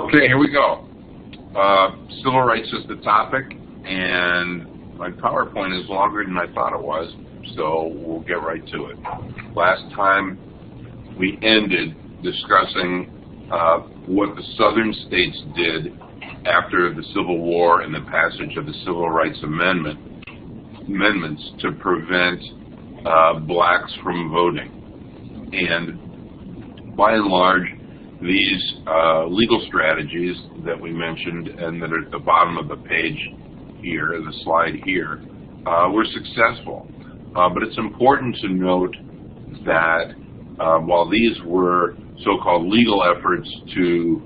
Okay, here we go. Civil rights is the topic, and my PowerPoint is longer than I thought it was, so we'll get right to it. Last time we ended discussing what the southern states did after the Civil War and the passage of the Civil Rights Amendments to prevent blacks from voting. And by and large, these legal strategies that we mentioned and that are at the bottom of the page here, the slide here, were successful. But it's important to note that while these were so-called legal efforts to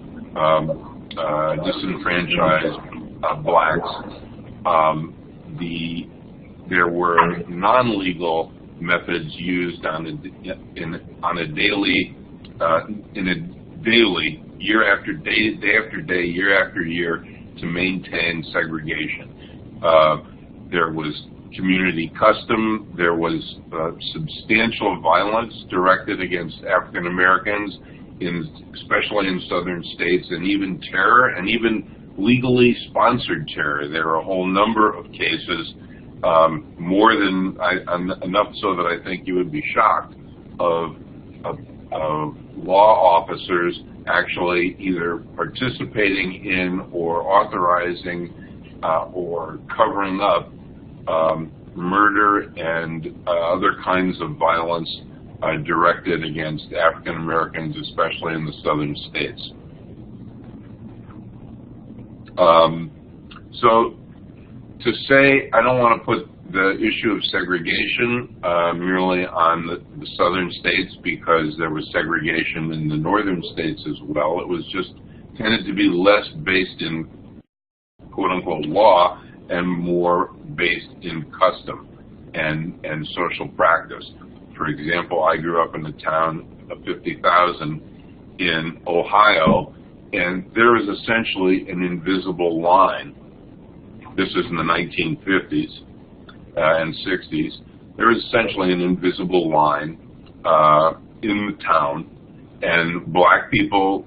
disenfranchise blacks, there were non-legal methods used in a daily, year after day, day after day, year after year, to maintain segregation. There was community custom. There was substantial violence directed against African Americans, especially in southern states, and even terror, and even legally sponsored terror. There are a whole number of cases, more than enough so that I think you would be shocked, of law officers actually either participating in or authorizing or covering up murder and other kinds of violence directed against African Americans, especially in the southern states. So to say, I don't want to put the issue of segregation merely on the southern states, because there was segregation in the northern states as well. It was just tended to be less based in quote-unquote law and more based in custom and social practice. For example, I grew up in a town of 50,000 in Ohio, and there was essentially an invisible line. This is in the 1950s and 60s. There was essentially an invisible line in the town, and black people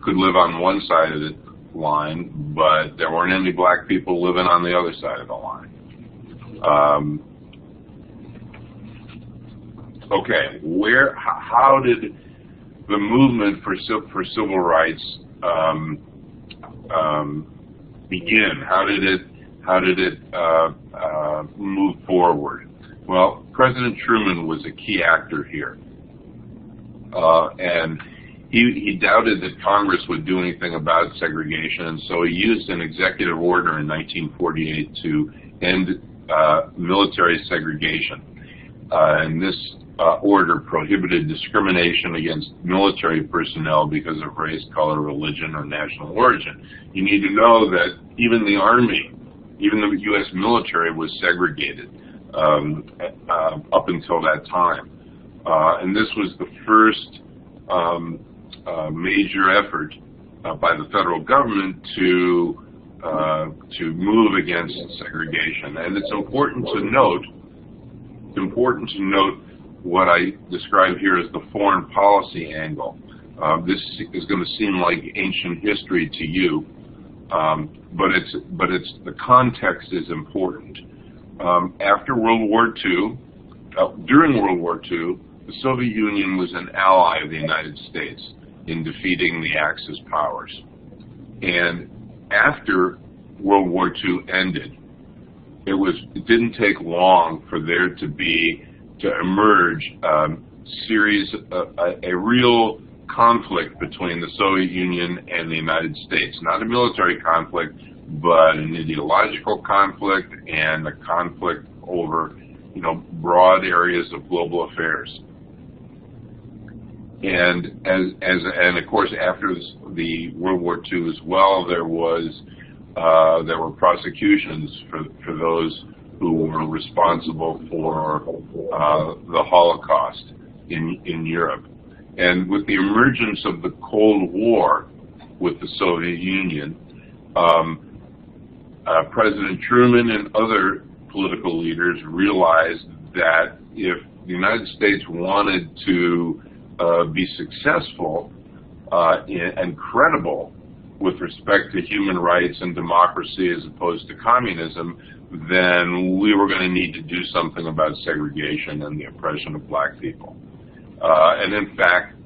could live on one side of the line, but there weren't any black people living on the other side of the line. Okay, how did the movement for civil rights begin? How did it move forward? Well, President Truman was a key actor here, and he doubted that Congress would do anything about segregation, and so he used an executive order in 1948 to end military segregation. And this order prohibited discrimination against military personnel because of race, color, religion, or national origin. You need to know that even the Army, even the U.S. military, was segregated up until that time. And this was the first major effort by the federal government to move against segregation. And it's important to note what I describe here as the foreign policy angle. This is going to seem like ancient history to you, but the context is important. After World War II, during World War II, the Soviet Union was an ally of the United States in defeating the Axis powers. And after World War II ended, it didn't take long for there to emerge a real conflict between the Soviet Union and the United States. Not a military conflict, but an ideological conflict and a conflict over, broad areas of global affairs. And of course, after the World War II as well, there were prosecutions for those who were responsible for the Holocaust in Europe. And with the emergence of the Cold War with the Soviet Union, President Truman and other political leaders realized that if the United States wanted to be successful and credible with respect to human rights and democracy as opposed to communism, then we were going to need to do something about segregation and the oppression of black people. And in fact,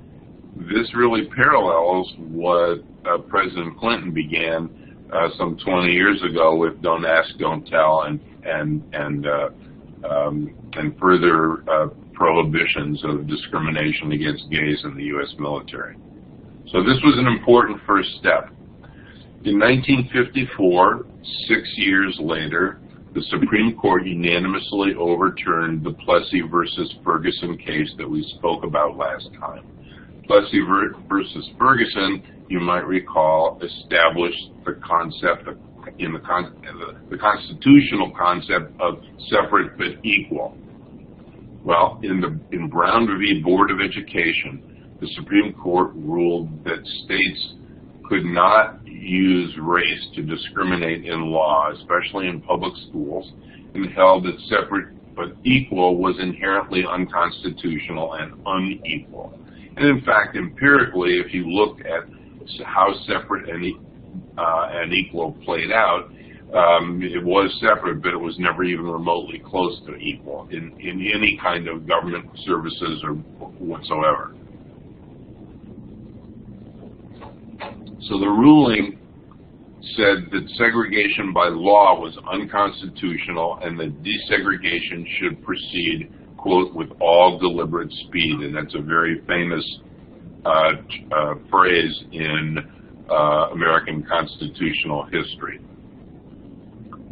this really parallels what President Clinton began some 20 years ago with "Don't Ask, Don't Tell" and further prohibitions of discrimination against gays in the U.S. military. So this was an important first step. In 1954, 6 years later, the Supreme Court unanimously overturned the Plessy versus Ferguson case that we spoke about last time. Plessy versus Ferguson, you might recall, established the concept of, the constitutional concept of separate but equal. Well, in Brown v. Board of Education, the Supreme Court ruled that states could not use race to discriminate in law, especially in public schools, and held that separate but equal was inherently unconstitutional and unequal. And in fact, empirically, if you look at how separate and equal played out, it was separate, but it was never even remotely close to equal in any kind of government services or whatsoever. So the ruling said that segregation by law was unconstitutional and that desegregation should proceed, quote, with all deliberate speed. And that's a very famous phrase in American constitutional history.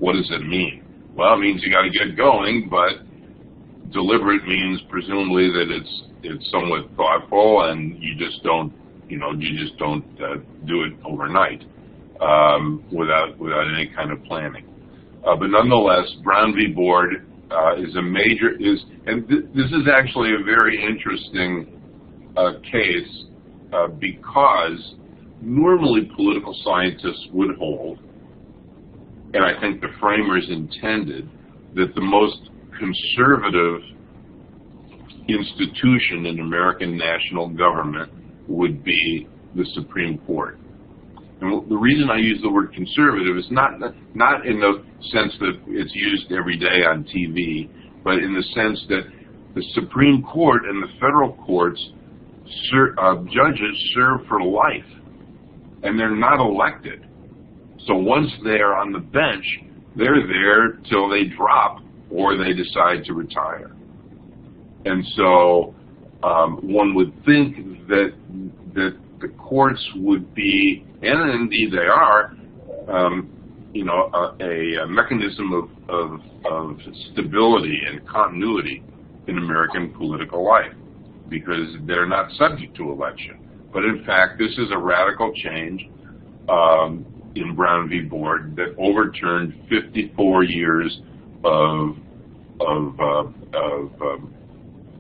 What does it mean? Well, it means you got to get going, but deliberate means presumably that it's somewhat thoughtful and you just don't do it overnight without any kind of planning. But nonetheless, Brown v. Board is a major this is actually a very interesting case because normally political scientists would hold, and I think the framers intended, that the most conservative institution in American national government would be the Supreme Court. And the reason I use the word conservative is not in the sense that it's used every day on TV, but in the sense that the Supreme Court and the federal courts, judges serve for life, and they're not elected. So once they're on the bench, they're there till they drop or they decide to retire. And so one would think that the courts would be, and indeed they are, a mechanism of stability and continuity in American political life because they're not subject to election. But in fact, this is a radical change in Brown v. Board that overturned 54 years of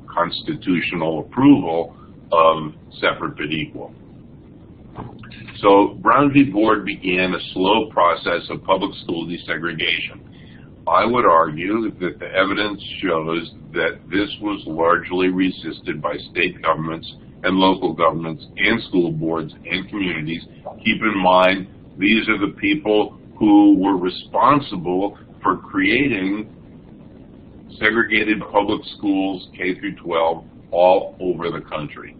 constitutional approval of separate but equal. So Brown v. Board began a slow process of public school desegregation. I would argue that the evidence shows that this was largely resisted by state governments and local governments and school boards and communities. Keep in mind, these are the people who were responsible for creating segregated public schools, K through 12, all over the country.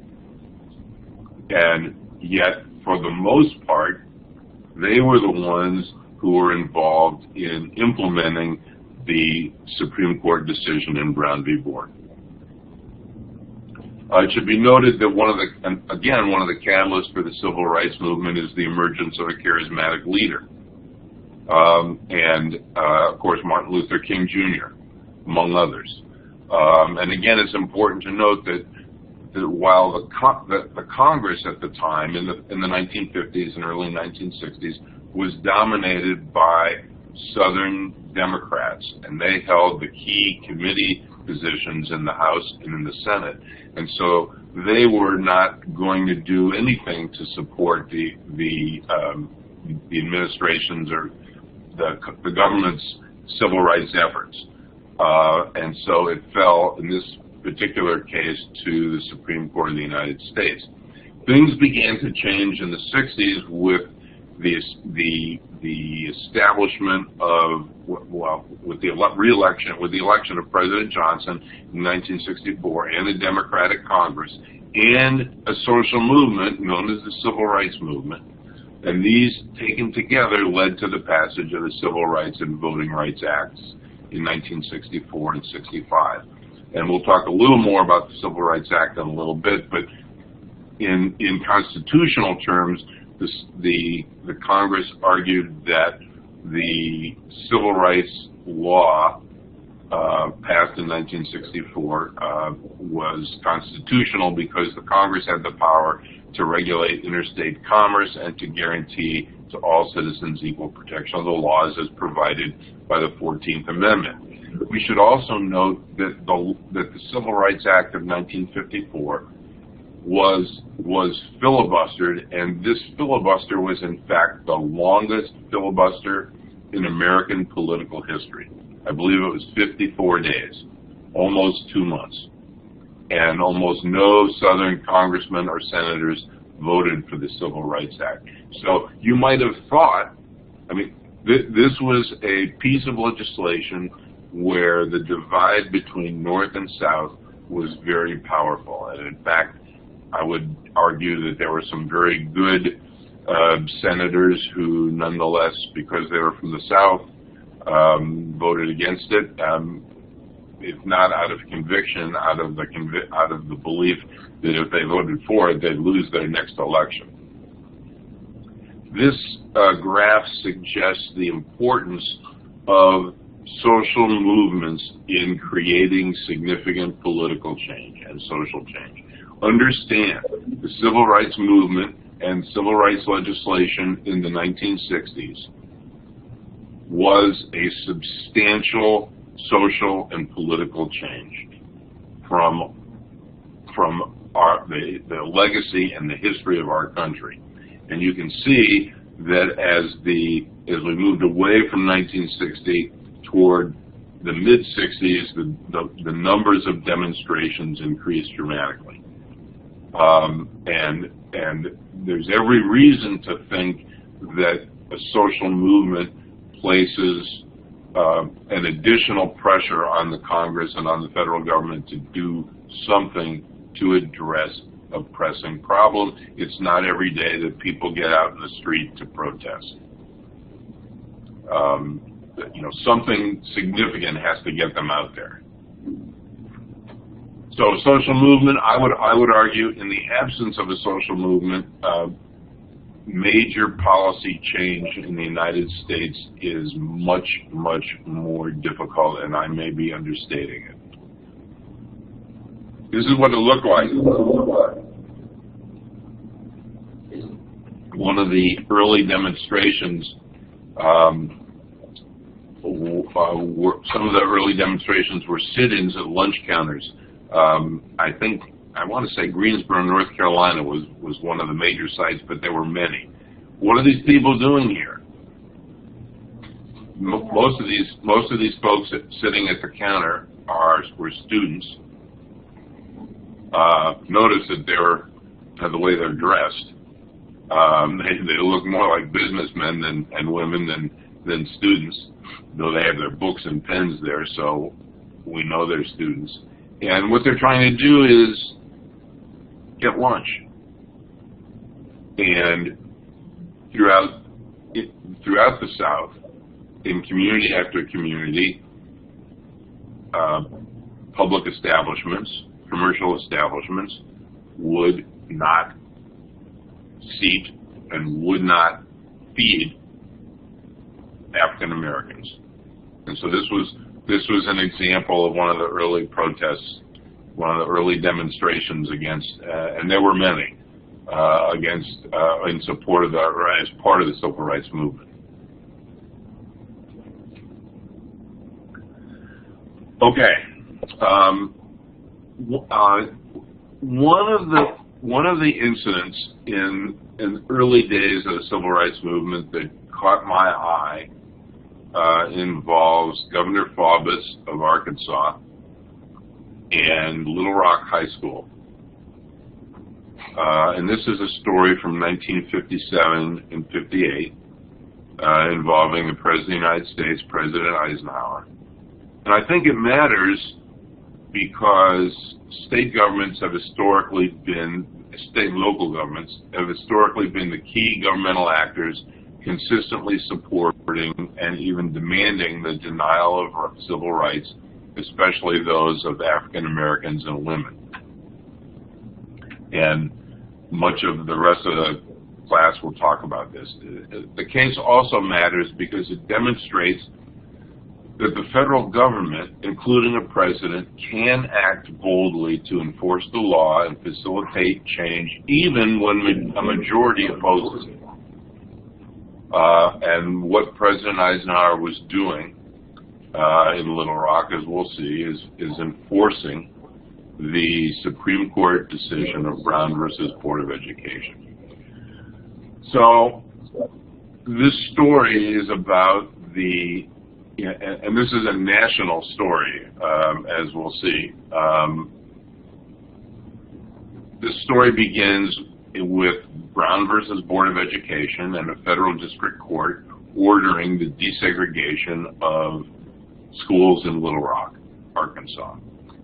And yet, for the most part, they were the ones who were involved in implementing the Supreme Court decision in Brown v. Board. It should be noted that one of the catalysts for the civil rights movement is the emergence of a charismatic leader. Of course, Martin Luther King Jr., among others. And again, it's important to note that while the Congress at the time, in the 1950s and early 1960s, was dominated by Southern Democrats, and they held the key committee positions in the House and in the Senate. And so they were not going to do anything to support the administration's or the government's civil rights efforts. And so it fell, and this particular case to the Supreme Court of the United States. Things began to change in the 60s with the establishment of, well, with the election of President Johnson in 1964 and the Democratic Congress and a social movement known as the Civil Rights Movement. And these taken together led to the passage of the Civil Rights and Voting Rights Acts in 1964 and 65. And we'll talk a little more about the Civil Rights Act in a little bit, but in constitutional terms, the Congress argued that the Civil Rights Law passed in 1964 was constitutional because the Congress had the power to regulate interstate commerce and to guarantee to all citizens equal protection of the laws as provided by the 14th Amendment. We should also note that the Civil Rights Act of 1954 was filibustered, and this filibuster was in fact the longest filibuster in American political history. I believe it was 54 days, almost 2 months. And almost no Southern congressmen or senators voted for the Civil Rights Act. So you might have thought, I mean, this was a piece of legislation where the divide between North and South was very powerful. And in fact, I would argue that there were some very good senators who nonetheless, because they were from the South, voted against it, if not out of conviction, out of the belief that if they voted for it, they'd lose their next election. This graph suggests the importance of social movements in creating significant political change and social change. Understand, the Civil Rights Movement and civil rights legislation in the 1960s was a substantial social and political change from the legacy and the history of our country. And you can see that as we moved away from 1960 toward the mid-60s, the numbers of demonstrations increased dramatically. And there's every reason to think that a social movement places an additional pressure on the Congress and on the federal government to do something to address a pressing problem. It's not every day that people get out in the street to protest. Something significant has to get them out there. So social movement, I would argue, in the absence of a social movement, major policy change in the United States is much, much more difficult, and I may be understating it. This is what it looked like. One of the early demonstrations, some of the early demonstrations were sit-ins at lunch counters. I want to say Greensboro, North Carolina was one of the major sites, but there were many. What are these people doing here? Most of these folks sitting at the counter were students. Notice that the way they're dressed. They look more like businessmen and women than students, though they have their books and pens there, so we know they're students. And what they're trying to do is get lunch. And throughout the South, in community after community, public establishments, commercial establishments, would not seat and would not feed African Americans. And so this was an example of one of the early protests, one of the early demonstrations against, and there were many, in support of as part of the civil rights movement. Okay, one of the incidents in the early days of the civil rights movement that caught my eye involves Governor Faubus of Arkansas and Little Rock High School. And this is a story from 1957 and 58 involving the President of the United States, President Eisenhower. And I think it matters because state governments have historically been, state and local governments have historically been the key governmental actors consistently supporting and even demanding the denial of civil rights, especially those of African Americans and women. And much of the rest of the class will talk about this. The case also matters because it demonstrates that the federal government, including a president, can act boldly to enforce the law and facilitate change even when a majority opposes it. And what President Eisenhower was doing in Little Rock, as we'll see, is enforcing the Supreme Court decision of Brown versus Board of Education. So this story is about the, and this is a national story, as we'll see. This story begins with Brown versus Board of Education and a federal district court ordering the desegregation of schools in Little Rock, Arkansas.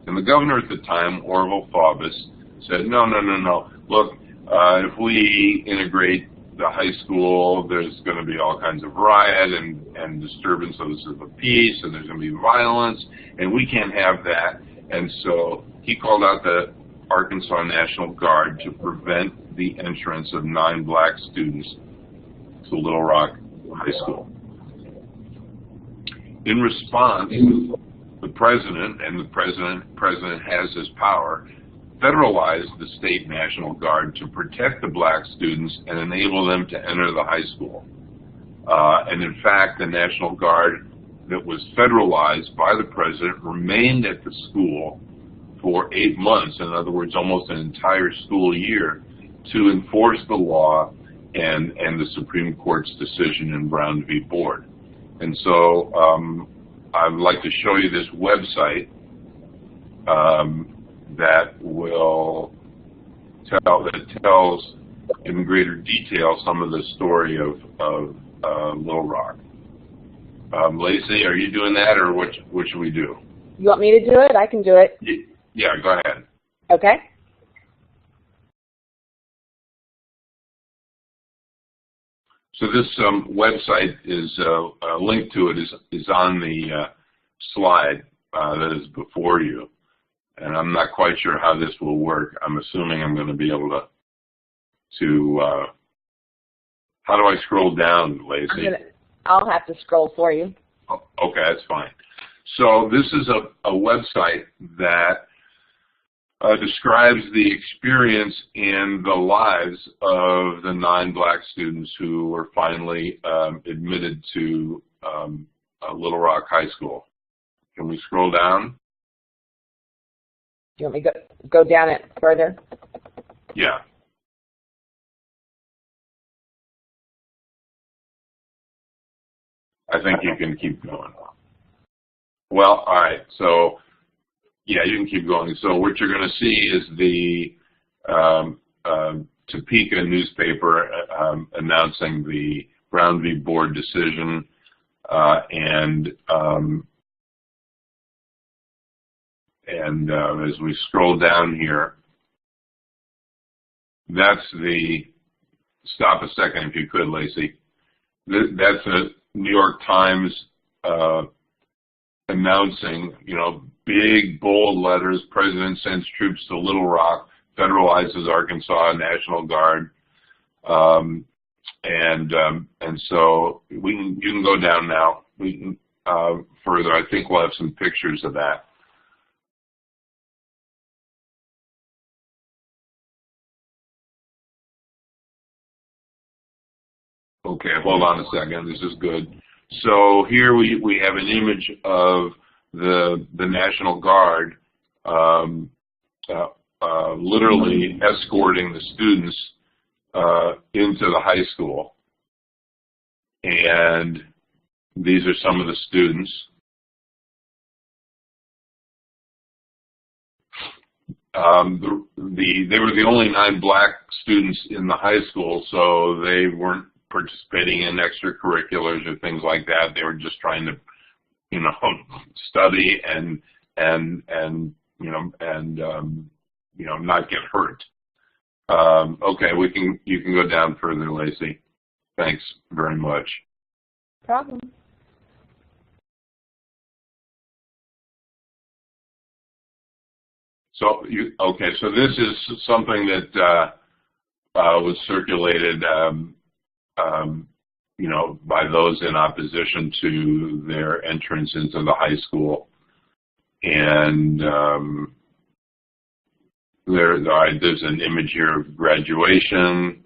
And the governor at the time, Orville Faubus, said, no. Look, if we integrate the high school, there's going to be all kinds of riot and disturbances of the peace, and there's going to be violence, and we can't have that. And so he called out the Arkansas National Guard to prevent the entrance of 9 black students to Little Rock High School. In response, the president, and the president has this power, federalized the state National Guard to protect the black students and enable them to enter the high school. And in fact, the National Guard that was federalized by the president remained at the school for 8 months, in other words, almost an entire school year, to enforce the law and the Supreme Court's decision in Brown v. Board. And so I'd like to show you this website that tells in greater detail some of the story of Little Rock. Lacey, are you doing that, or what should we do? You want me to do it? I can do it. Yeah, go ahead. Okay. So this website is a link to it is on the slide that is before you, and I'm not quite sure how this will work. I'm assuming I'm going to be able to how do I scroll down, Lacey? I'll have to scroll for you. Oh, okay, that's fine. So this is a website that describes the experience and the lives of the 9 black students who were finally admitted to Little Rock High School. Can we scroll down? Do you want me to go down it further? Yeah. I think you can keep going. Well, all right. So, yeah, you can keep going. So what you're going to see is the Topeka newspaper announcing the Brown v. Board decision, and as we scroll down here, that's the, stop a second if you could, Lacey. That's a New York Times announcing, big, bold letters, President sends troops to Little Rock, federalizes Arkansas National Guard, and so you can go down now. We can further. I think we'll have some pictures of that. Okay, hold on a second. This is good. So here we have an image of the National Guard literally escorting the students into the high school. And these are some of the students. they were the only 9 black students in the high school, so they weren't participating in extracurriculars or things like that. They were just trying to, study and not get hurt. Okay, you can go down further, Lacey. Thanks very much. Problem. So so this is something that was circulated, by those in opposition to their entrance into the high school, and there's an image here of graduation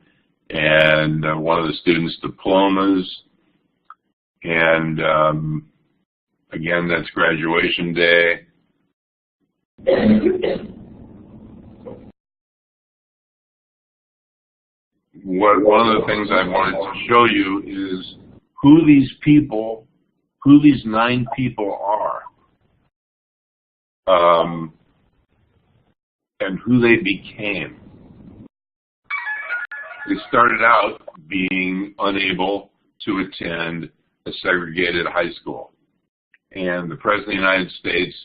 and one of the students' diplomas, and again, that's graduation day. One of the things I wanted to show you is who these 9 people are, and who they became. They started out being unable to attend a segregated high school, and the President of the United States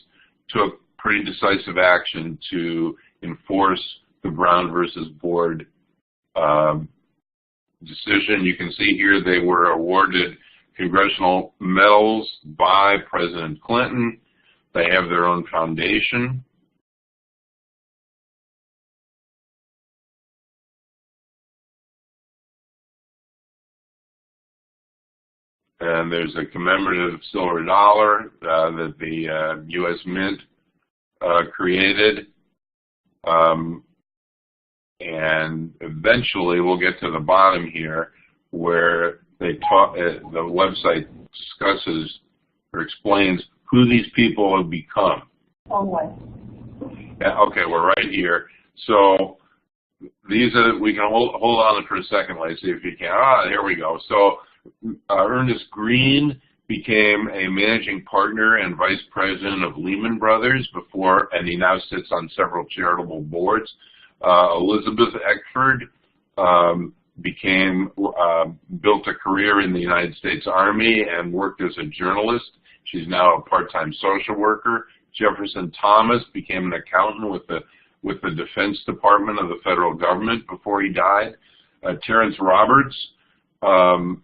took pretty decisive action to enforce the Brown versus Board decision. You can see here they were awarded congressional medals by President Clinton. They have their own foundation. And there's a commemorative silver dollar that the U.S. Mint created. And eventually we'll get to the bottom here where the website discusses or explains who these people have become. Okay, we're right here. So these are, we can hold on for a second, Lacey, if you can. Here we go. So Ernest Green became a managing partner and vice president of Lehman Brothers and he now sits on several charitable boards. Elizabeth Eckford built a career in the United States Army and worked as a journalist. She's now a part-time social worker. Jefferson Thomas became an accountant with the Defense Department of the federal government before he died. Terrence Roberts earned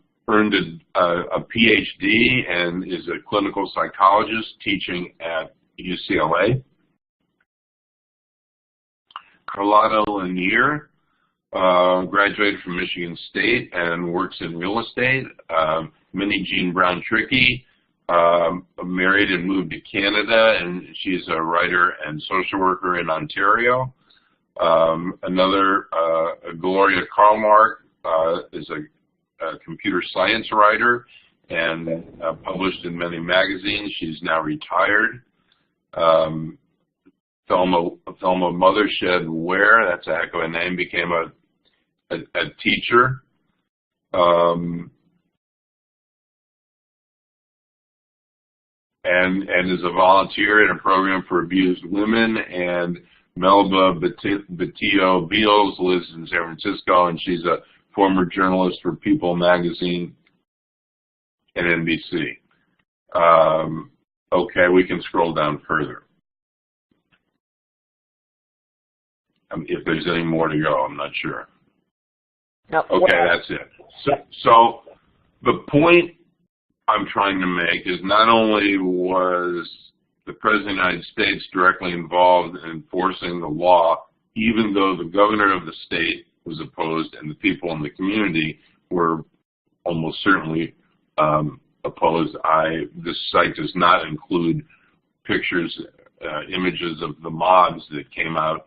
a PhD and is a clinical psychologist teaching at UCLA. Carlotta Lanier graduated from Michigan State and works in real estate. Minnie Jean Brown Trickey married and moved to Canada, and she's a writer and social worker in Ontario. Gloria Karlmark is a computer science writer and published in many magazines. She's now retired. Thelma Mothershed Ware, that's a heck of a name, became a teacher. And is a volunteer in a program for abused women. And Melba Batillo Beals lives in San Francisco, and she's a former journalist for People magazine and NBC. Okay, we can scroll down further. If there's any more to go, I'm not sure. No. Okay, that's it. So the point I'm trying to make is not only was the President of the United States directly involved in enforcing the law, even though the governor of the state was opposed and the people in the community were almost certainly opposed. This site does not include pictures, images of the mobs that came out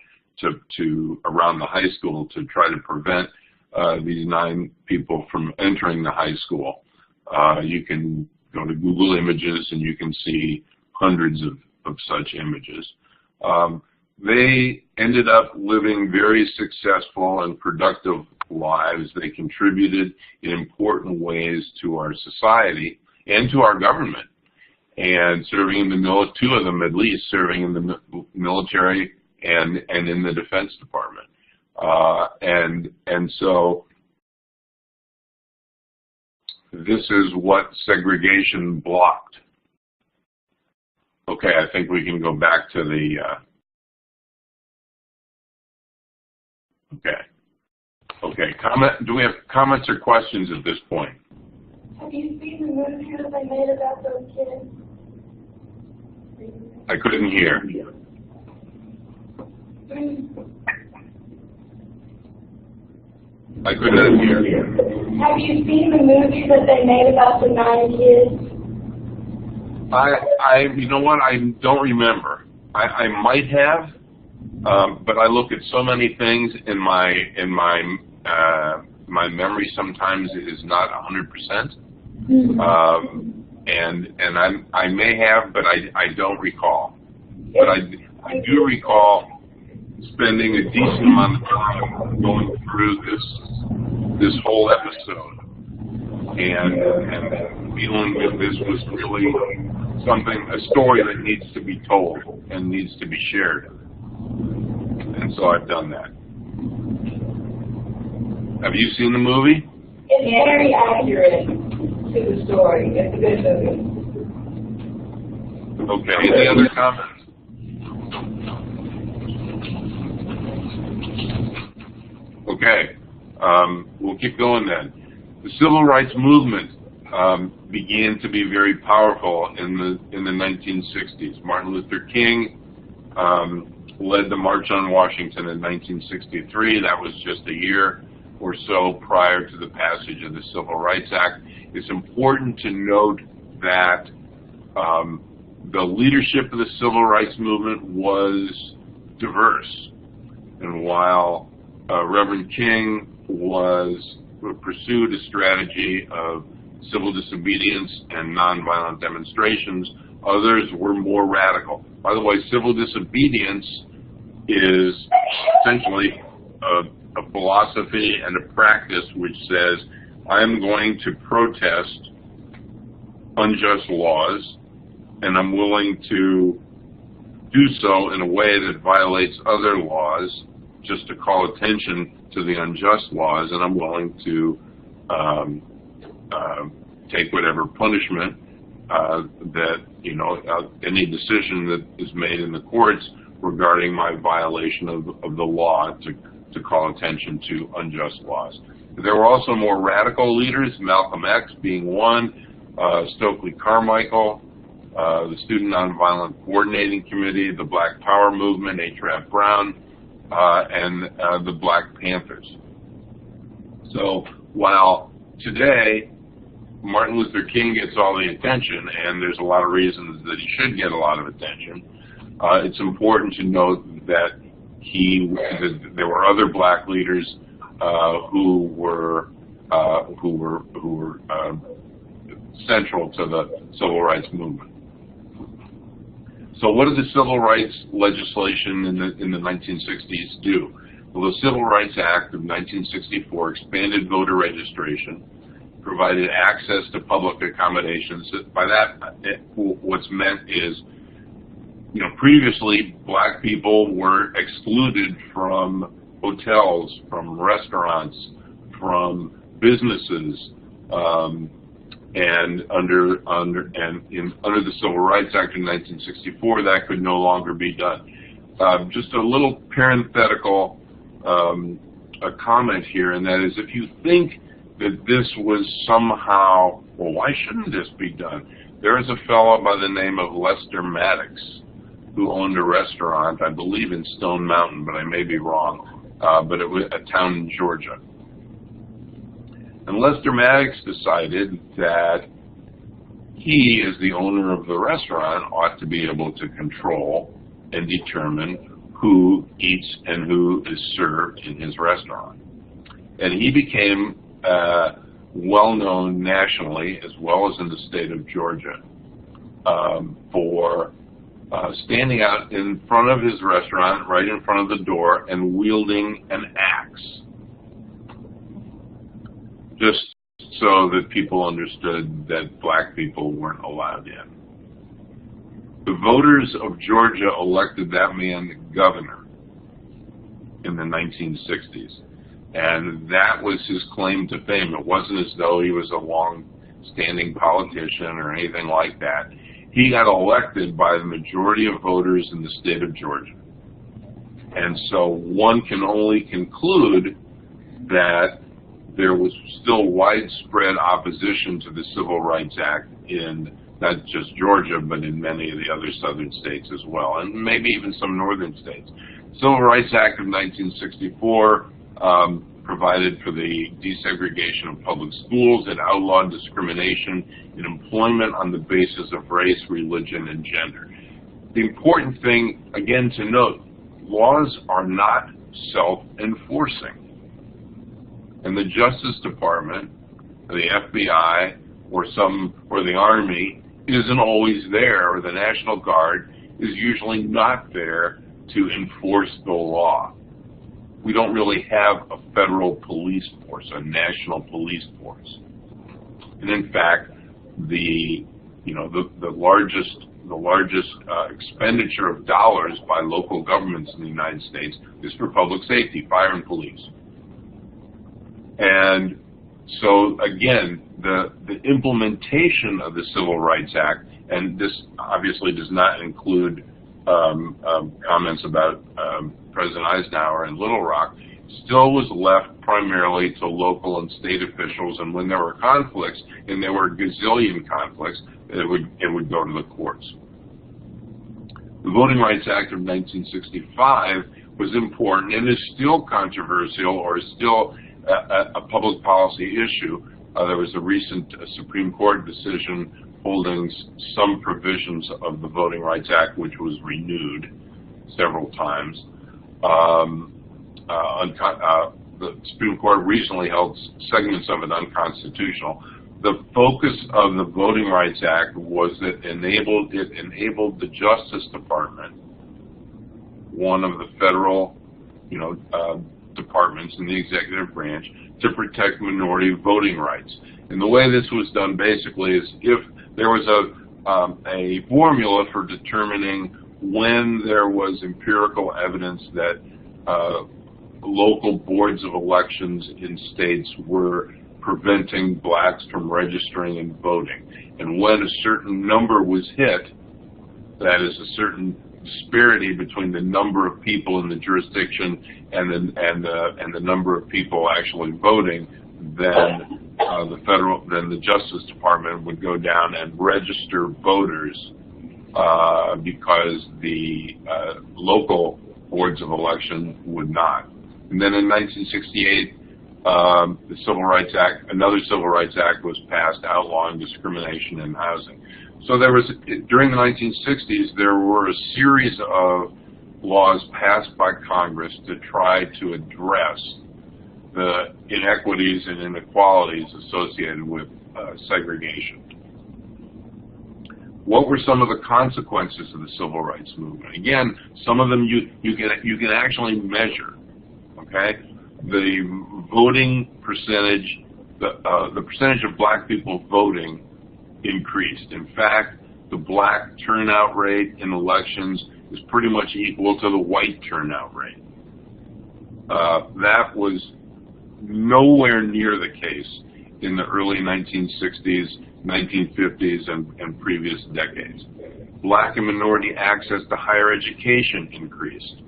to around the high school to try to prevent these 9 people from entering the high school. You can go to Google Images and you can see hundreds of such images. They ended up living very successful and productive lives. They contributed in important ways to our society and to our government. And serving in the military, 2 of them at least, serving in the military and in the Defense Department. And so this is what segregation blocked. Okay, I think we can go back to the, okay, do we have comments or questions at this point? Have you seen the movie that they made about those kids? I couldn't hear. I could not hear. Have you seen the movie that they made about the 9 kids? You know what? I don't remember. I might have, but I look at so many things in my memory. Sometimes it is not 100%, and I may have, but I don't recall. But I do recall spending a decent amount of time going through this whole episode, and feeling that this was really a story that needs to be told and needs to be shared. And so I've done that. Have you seen the movie? It's very accurate to the story. It's a good movie. Okay, any other comments? Okay, we'll keep going then. The civil rights movement began to be very powerful in the 1960s. Martin Luther King led the March on Washington in 1963. That was just a year or so prior to the passage of the Civil Rights Act. It's important to note that the leadership of the civil rights movement was diverse, and while Reverend King pursued a strategy of civil disobedience and nonviolent demonstrations, others were more radical. By the way, civil disobedience is essentially a philosophy and a practice which says, I'm going to protest unjust laws, and I'm willing to do so in a way that violates other laws just to call attention to the unjust laws, and I'm willing to take whatever punishment that, any decision that is made in the courts regarding my violation of the law to call attention to unjust laws. There were also more radical leaders, Malcolm X being one, Stokely Carmichael, the Student Nonviolent Coordinating Committee, the Black Power Movement, H. Rap Brown, and the Black Panthers. So while today Martin Luther King gets all the attention, and there's a lot of reasons that he should get a lot of attention, it's important to note that there were other black leaders who were central to the civil rights movement. So what did the civil rights legislation in the 1960s do? Well, the Civil Rights Act of 1964 expanded voter registration, provided access to public accommodations. By that, what's meant is, previously black people were excluded from hotels, from restaurants, from businesses, and under the Civil Rights Act of 1964, that could no longer be done. Just a little parenthetical a comment here, and that is, if you think that this was somehow, well, why shouldn't this be done? There is a fellow by the name of Lester Maddox who owned a restaurant, I believe in Stone Mountain, but I may be wrong, but it was a town in Georgia. And Lester Maddox decided that he, as the owner of the restaurant, ought to be able to control and determine who eats and who is served in his restaurant. And he became well-known nationally, as well as in the state of Georgia, for standing out in front of his restaurant, right in front of the door, and wielding an axe, just so that people understood that black people weren't allowed in. The voters of Georgia elected that man governor, in the 1960s. And that was his claim to fame. It wasn't as though he was a long-standing politician or anything like that. He got elected by the majority of voters in the state of Georgia. And so one can only conclude that there was still widespread opposition to the Civil Rights Act in not just Georgia, but in many of the other southern states as well, and maybe even some northern states. Civil Rights Act of 1964 provided for the desegregation of public schools and outlawed discrimination in employment on the basis of race, religion, and gender. The important thing, again, to note, laws are not self-enforcing. And the Justice Department, or the FBI, or the Army isn't always there, or the National Guard is usually not there to enforce the law. We don't really have a federal police force, a national police force. And in fact, the largest expenditure of dollars by local governments in the United States is for public safety, fire and police. And so again, the implementation of the Civil Rights Act, and this obviously does not include comments about President Eisenhower and Little Rock, still was left primarily to local and state officials, and when there were conflicts, and there were gazillion conflicts, it would go to the courts. The Voting Rights Act of 1965 was important and is still controversial, or is still a public policy issue. There was a recent Supreme Court decision holding some provisions of the Voting Rights Act, which was renewed several times. The Supreme Court recently held segments of it unconstitutional. The focus of the Voting Rights Act was that it enabled the Justice Department, one of the federal, departments in the executive branch, to protect minority voting rights. And the way this was done basically is if there was a formula for determining when there was empirical evidence that local boards of elections in states were preventing blacks from registering and voting. And when a certain number was hit, that is a certain disparity between the number of people in the jurisdiction and the number of people actually voting, then the Justice Department would go down and register voters because the local boards of election would not. And then in 1968, the Civil Rights Act, another Civil Rights Act was passed outlawing discrimination in housing. So there was, during the 1960s, there were a series of laws passed by Congress to try to address the inequities and inequalities associated with segregation. What were some of the consequences of the Civil Rights Movement? Again, some of them you can actually measure. Okay, the voting percentage, the percentage of black people voting increased. In fact, the black turnout rate in elections is pretty much equal to the white turnout rate. That was nowhere near the case in the early 1960s, 1950s, and previous decades. Black and minority access to higher education increased.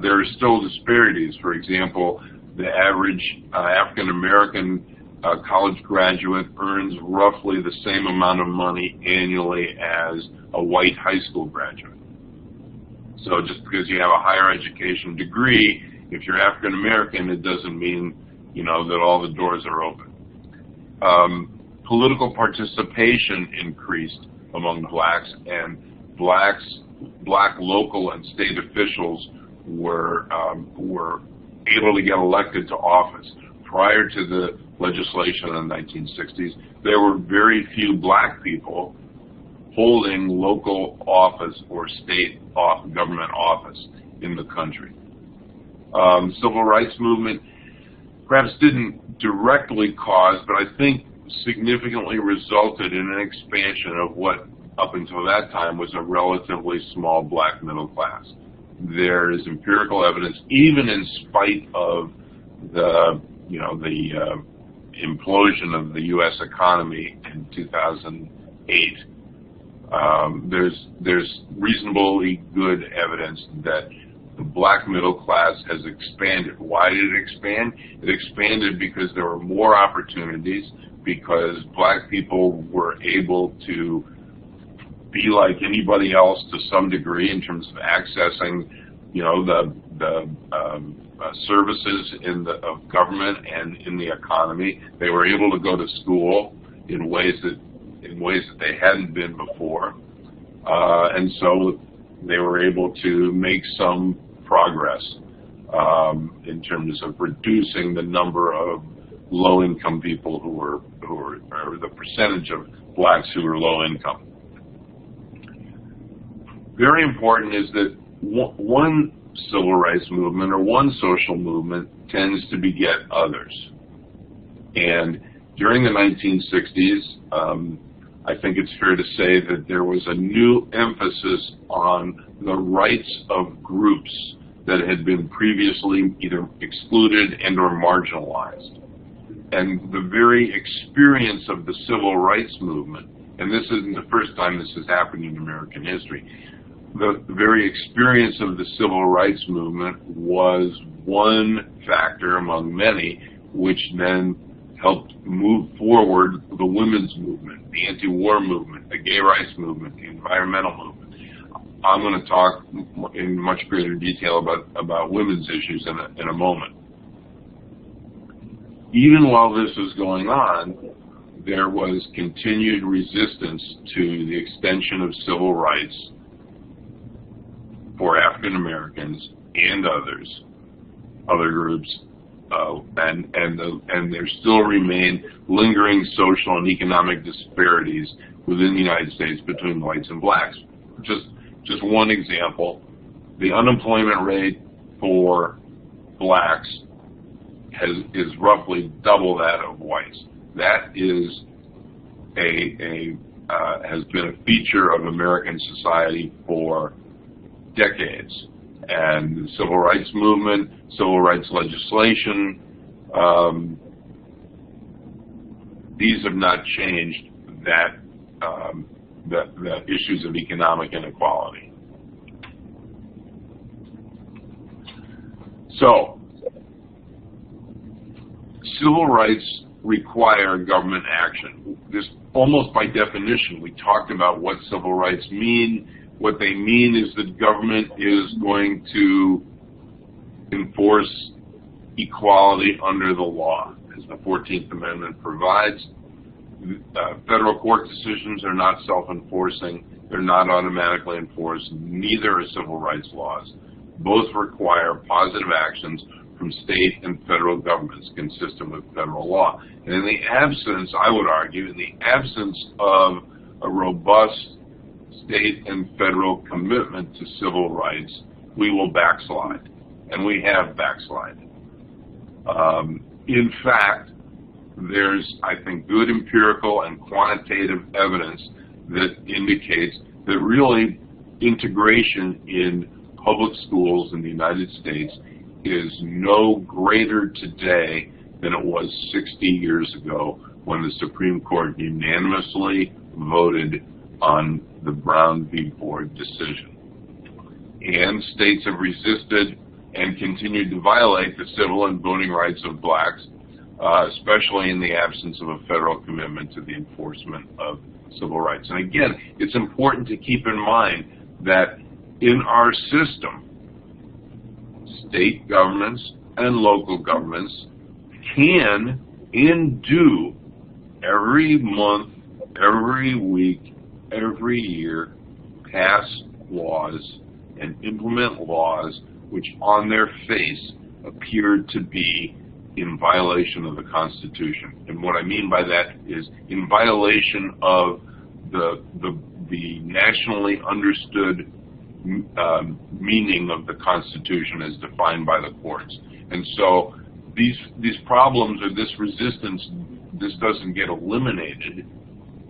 There are still disparities. For example, the average African-American college graduate earns roughly the same amount of money annually as a white high school graduate. So just because you have a higher education degree, if you're African-American, it doesn't mean, that all the doors are open. Political participation increased among blacks, and black local and state officials were able to get elected to office. Prior to the legislation in the 1960s, there were very few black people holding local office or state government office in the country. The Civil Rights Movement perhaps didn't directly cause, but I think significantly resulted in an expansion of what up until that time was a relatively small black middle class. there is empirical evidence, even in spite of the implosion of the U.S. economy in 2008. There's reasonably good evidence that the black middle class has expanded. Why did it expand? It expanded because there were more opportunities, because black people were able to be like anybody else to some degree in terms of accessing, the services of government and in the economy. They were able to go to school in ways that they hadn't been before, and so they were able to make some progress in terms of reducing the number of low-income people or the percentage of blacks who are low income. Very important is that one civil rights movement or one social movement tends to beget others. And during the 1960s, I think it's fair to say that there was a new emphasis on the rights of groups that had been previously either excluded and or marginalized. And the very experience of the civil rights movement, and this isn't the first time this has happened in American history, the very experience of the civil rights movement was one factor among many which then helped move forward the women's movement, the anti-war movement, the gay rights movement, the environmental movement. I'm going to talk in much greater detail about women's issues in a moment. Even while this was going on, there was continued resistance to the extension of civil rights for African Americans and other groups, and there still remain lingering social and economic disparities within the United States between whites and blacks. Just one example: the unemployment rate for blacks is roughly double that of whites. That is has been a feature of American society for decades. And the civil rights movement, civil rights legislation, these have not changed the issues of economic inequality. So, civil rights require government action. This, almost by definition, we talked about what civil rights mean. What they mean is that government is going to enforce equality under the law, as the 14th Amendment provides. Federal court decisions are not self-enforcing. They're not automatically enforced. Neither are civil rights laws. Both require positive actions from state and federal governments consistent with federal law. And in the absence, I would argue, in the absence of a robust state and federal commitment to civil rights, we will backslide. And we have backslided. In fact, there's, I think, good empirical and quantitative evidence that indicates that really integration in public schools in the United States is no greater today than it was 60 years ago when the Supreme Court unanimously voted on the Brown v. Board decision. And states have resisted and continued to violate the civil and voting rights of blacks, especially in the absence of a federal commitment to the enforcement of civil rights. And again, it's important to keep in mind that in our system, state governments and local governments can and do every month, every week, every year pass laws and implement laws which on their face appear to be in violation of the Constitution. And what I mean by that is in violation of the nationally understood meaning of the Constitution as defined by the courts. And so these problems or this resistance, this doesn't get eliminated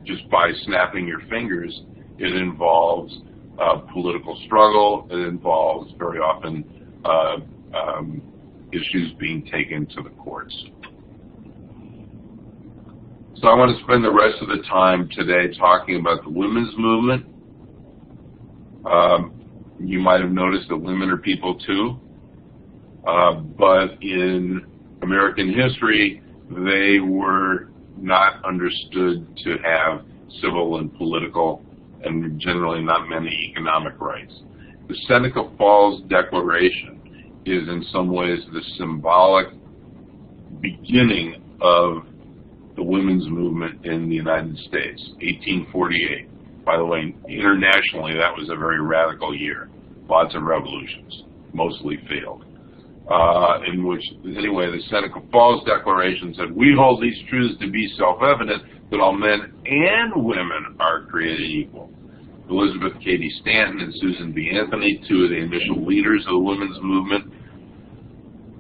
just by snapping your fingers. It involves political struggle. It involves very often issues being taken to the courts. So I want to spend the rest of the time today talking about the women's movement. You might have noticed that women are people too, but in American history, they were not understood to have civil and political and generally not many economic rights. The Seneca Falls Declaration is in some ways the symbolic beginning of the women's movement in the United States, 1848. By the way, internationally, that was a very radical year. Lots of revolutions, mostly failed. In which, anyway, the Seneca Falls Declaration said, we hold these truths to be self-evident, that all men and women are created equal. Elizabeth Cady Stanton and Susan B. Anthony, two of the initial leaders of the women's movement.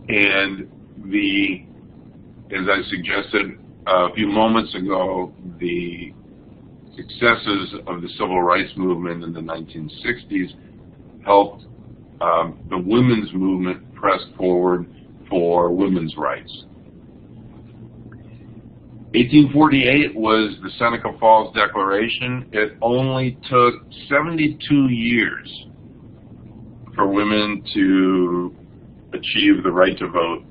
And as I suggested a few moments ago, the successes of the civil rights movement in the 1960s helped the women's movement press forward for women's rights. 1848 was the Seneca Falls Declaration. It only took 72 years for women to achieve the right to vote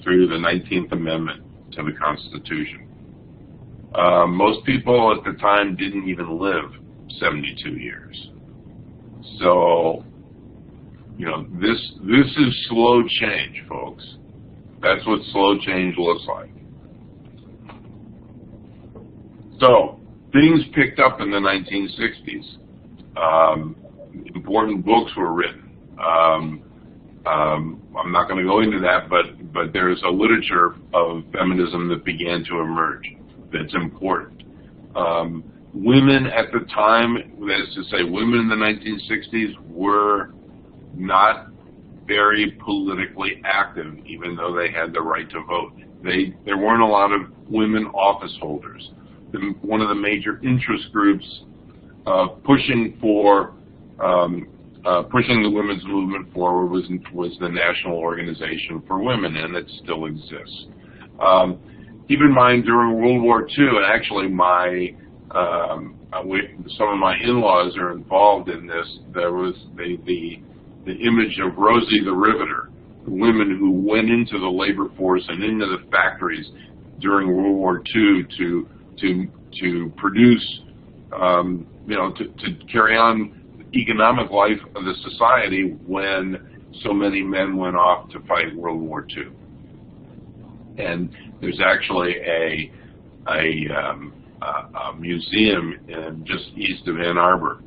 through the 19th Amendment to the Constitution. Most people at the time didn't even live 72 years. So, you know, this is slow change, folks. That's what slow change looks like. So, things picked up in the 1960s. Important books were written. I'm not going to go into that, but there's a literature of feminism that began to emerge that's important. Women at the time, that is to say, women in the 1960s were not very politically active, even though they had the right to vote. There weren't a lot of women office holders. One of the major interest groups pushing the women's movement forward was the National Organization for Women, and it still exists. Keep in mind, during World War II, and actually some of my in-laws are involved in this, there was the image of Rosie the Riveter, the women who went into the labor force and into the factories during World War II to produce, to carry on the economic life of the society when so many men went off to fight World War II. And there's actually a museum just east of Ann Arbor,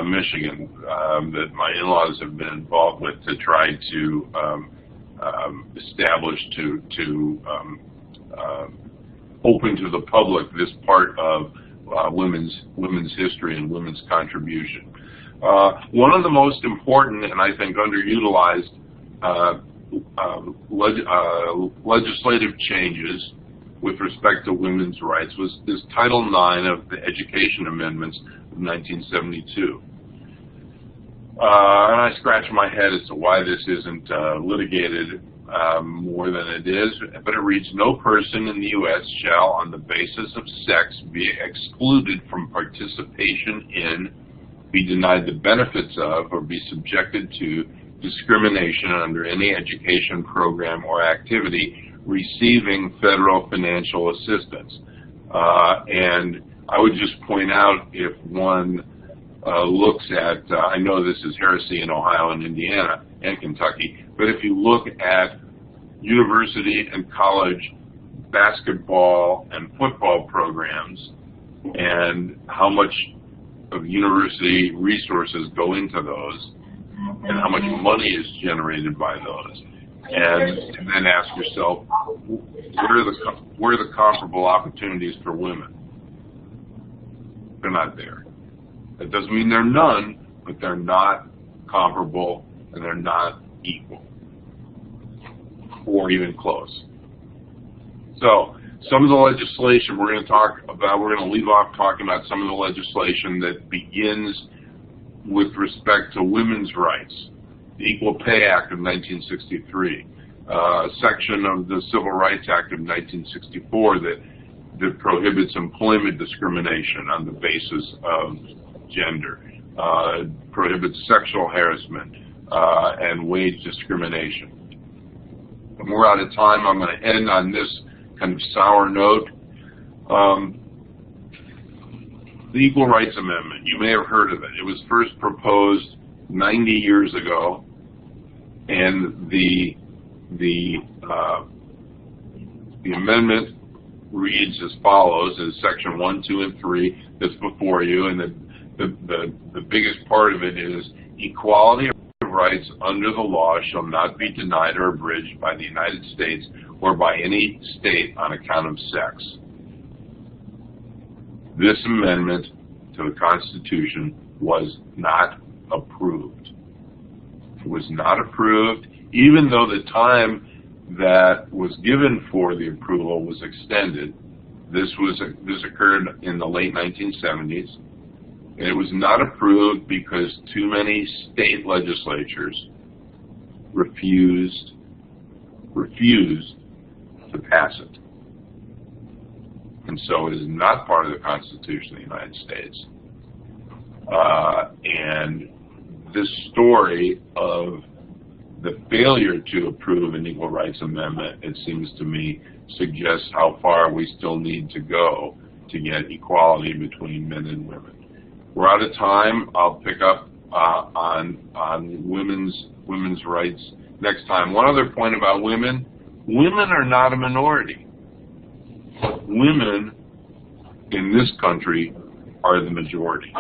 Michigan, that my in-laws have been involved with to try to establish to open to the public this part of women's history and women's contribution. One of the most important and I think underutilized legislative changes with respect to women's rights was this Title IX of the Education Amendments of 1972. And I scratch my head as to why this isn't litigated more than it is, but it reads, no person in the U.S. shall, on the basis of sex, be excluded from participation in, be denied the benefits of, or be subjected to discrimination under any education program or activity receiving federal financial assistance. And I would just point out, if one looks at, I know this is heresy in Ohio and Indiana and Kentucky, but if you look at university and college basketball and football programs and how much of university resources go into those and how much money is generated by those, and then ask yourself, where are the comparable opportunities for women? They're not there. That doesn't mean they're none, but they're not comparable and they're not equal or even close. So some of the legislation we're going to talk about, we're going to leave off talking about some of the legislation that begins with respect to women's rights, the Equal Pay Act of 1963, section of the Civil Rights Act of 1964 that prohibits employment discrimination on the basis of gender, prohibits sexual harassment and wage discrimination. And we're out of time. I'm going to end on this kind of sour note. The Equal Rights Amendment, you may have heard of it. It was first proposed 90 years ago, and the amendment reads as follows, in section 1, 2, and 3 that's before you, and the biggest part of it is equality of rights under the law shall not be denied or abridged by the United States or by any state on account of sex. This amendment to the Constitution was not approved. It was not approved, even though the time that was given for the approval was extended. This occurred in the late 1970s, and it was not approved because too many state legislatures refused to pass it. And so it is not part of the Constitution of the United States. And this story of the failure to approve an Equal Rights Amendment, it seems to me, suggests how far we still need to go to get equality between men and women. We're out of time. I'll pick up on women's rights next time. One other point about women. Women are not a minority. Women in this country are the majority.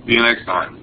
See you next time.